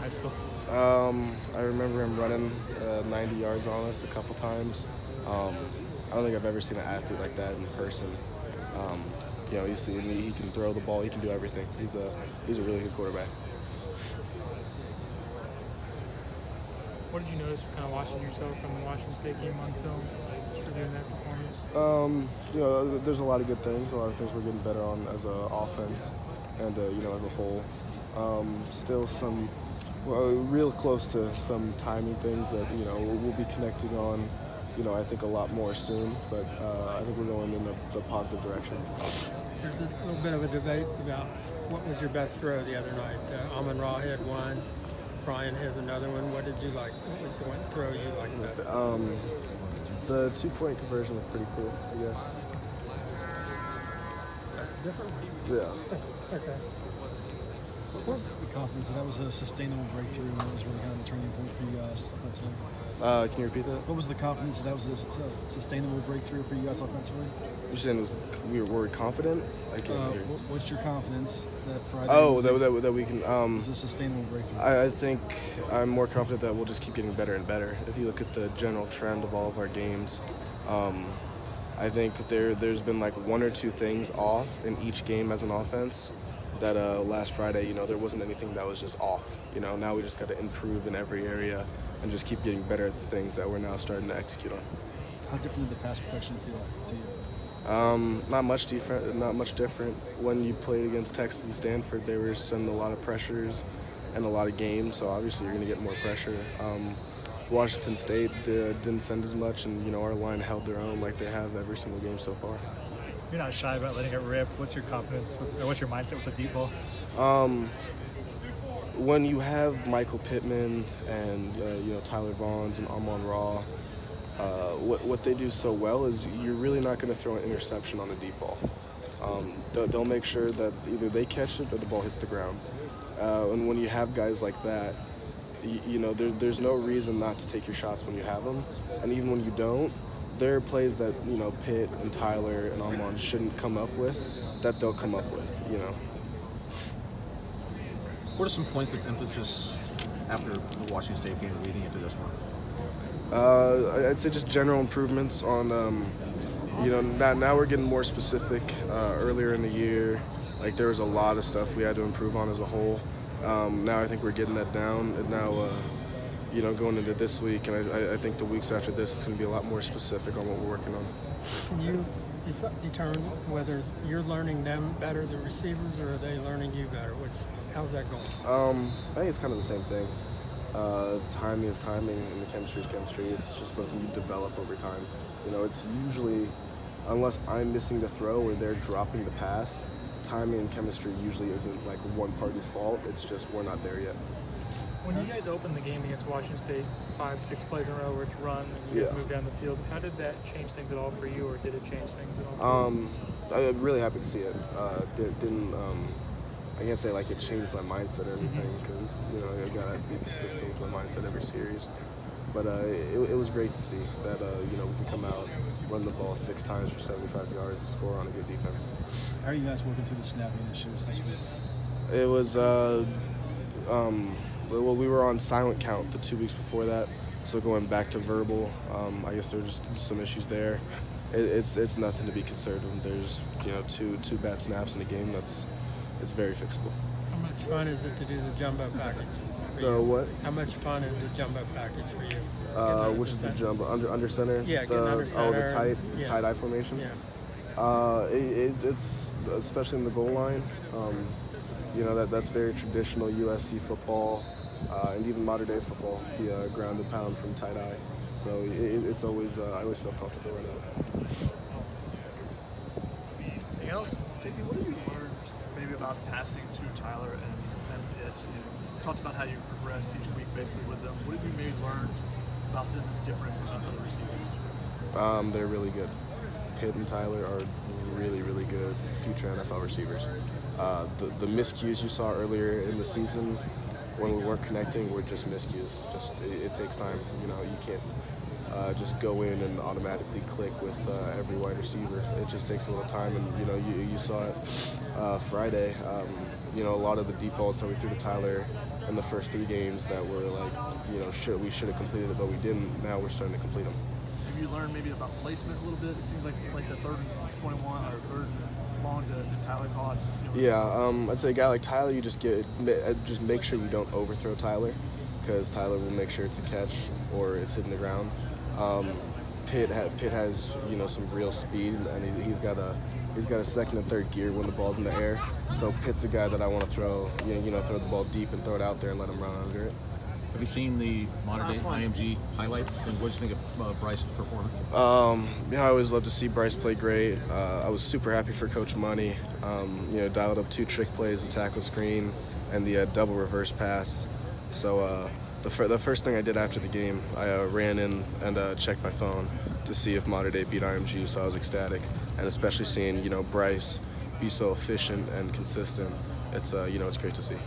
high school? I remember him running 90 yards on us a couple times. I don't think I've ever seen an athlete like that in person. You see, he can throw the ball, he can do everything. He's a really good quarterback. What did you notice kind of watching yourself from the Washington State game on film just reviewing that performance? There's a lot of good things, a lot of things we're getting better on as an offense and, as a whole. Still some, real close to some timing things that, we'll be connecting on, I think a lot more soon, but I think we're going in the positive direction. There's a little bit of a debate about what was your best throw the other night. Amon-Ra had one. Brian has another one. What did you like? What was the one throw you liked best? The 2-point conversion was pretty cool, I guess. That's a different one. Yeah. Okay. What's the confidence that was a sustainable breakthrough and that was really kind of a turning point for you guys offensively? Can you repeat that? What was the confidence that was a sustainable breakthrough for you guys offensively? You're saying were we confident? I can't hear. What's your confidence that Friday? That we can. Was a sustainable breakthrough. I think I'm more confident that we'll just keep getting better and better. If you look at the general trend of all of our games, I think there's been like one or two things off in each game as an offense. That last Friday, there wasn't anything that was just off. Now we just got to improve in every area and just keep getting better at the things that we're now starting to execute on. How different did the pass protection feel to you? Not much different. When you played against Texas and Stanford, they were sending a lot of pressures and a lot of games, so obviously you're going to get more pressure. Washington State didn't send as much, and our line held their own like they have every single game so far. You're not shy about letting it rip. What's your confidence or what's your mindset with the deep ball? When you have Michael Pittman and Tyler Vaughns and Amon-Ra, what they do so well is you're really not going to throw an interception on a deep ball. They'll make sure that either they catch it or the ball hits the ground. And when you have guys like that, there's no reason not to take your shots when you have them. And even when you don't, there are plays that Pitt and Tyler and Amon shouldn't come up with that they'll come up with. What are some points of emphasis after the Washington State game leading into this one? I'd say just general improvements on, now we're getting more specific. Earlier in the year, like there was a lot of stuff we had to improve on as a whole. Now I think we're getting that down, and now, going into this week, and I think the weeks after this, it's going to be a lot more specific on what we're working on. Can you determine whether you're learning them better, the receivers, or are they learning you better? How's that going? I think it's kind of the same thing. Timing is timing, and the chemistry is chemistry. It's just something you develop over time. It's usually, unless I'm missing the throw or they're dropping the pass, timing and chemistry usually isn't like one party's fault. It's just we're not there yet. When you guys opened the game against Washington State, 5-6 plays in a row where it's run and you guys moved down the field, how did that change things at all for you, or did it change things at all? I'm really happy to see it. I can't say like it changed my mindset or anything because I gotta be consistent with my mindset every series. But it was great to see that we can come out, run the ball 6 times for 75 yards, and score on a good defense. How are you guys working through the snapping issues this week? It was well, we were on silent count the 2 weeks before that, so going back to verbal, I guess there were just some issues there. It's nothing to be concerned with. There's two bad snaps in a game. It's very fixable. How much fun is it to do the jumbo package? What? How much fun is the jumbo package for you? Which is the jumbo under center? Yeah, getting under center. Oh, the tight eye formation. Yeah. It's especially in the goal line. That's very traditional USC football, and even modern day football. The ground and pound from tight eye. So it's always I always feel comfortable right now. Anything else? JT, what did you learn maybe about passing to Tyler and Pitt? You talked about how you progressed each week basically with them. What have you maybe learned about them that's different from other receivers? They're really good. Pitt and Tyler are really, really good future NFL receivers. The miscues you saw earlier in the season when we weren't connecting were just miscues. It takes time. You can't just go in and automatically click with every wide receiver. It just takes a little time, and you saw it Friday. A lot of the deep balls that we threw to Tyler in the first 3 games that were like, we should have completed it, but we didn't. Now we're starting to complete them. Have you learned maybe about placement a little bit? It seems like the 3rd and 21 or 3rd and long to Tyler caught. Yeah, I'd say a guy like Tyler, you just make sure you don't overthrow Tyler, because Tyler will make sure it's a catch or it's hitting the ground. Pitt has some real speed, and he's got a second and third gear when the ball's in the air. So Pitt's a guy that I want to throw the ball deep and throw it out there and let him run under it. Have you seen the modern day IMG highlights, and what do you think of Bryce's performance? I always love to see Bryce play great. I was super happy for Coach Money. Dialed up 2 trick plays, the tackle screen and the double reverse pass. So the first thing I did after the game, I ran in and checked my phone to see if Modern Day beat IMG. So I was ecstatic, and especially seeing Bryce be so efficient and consistent. It's great to see.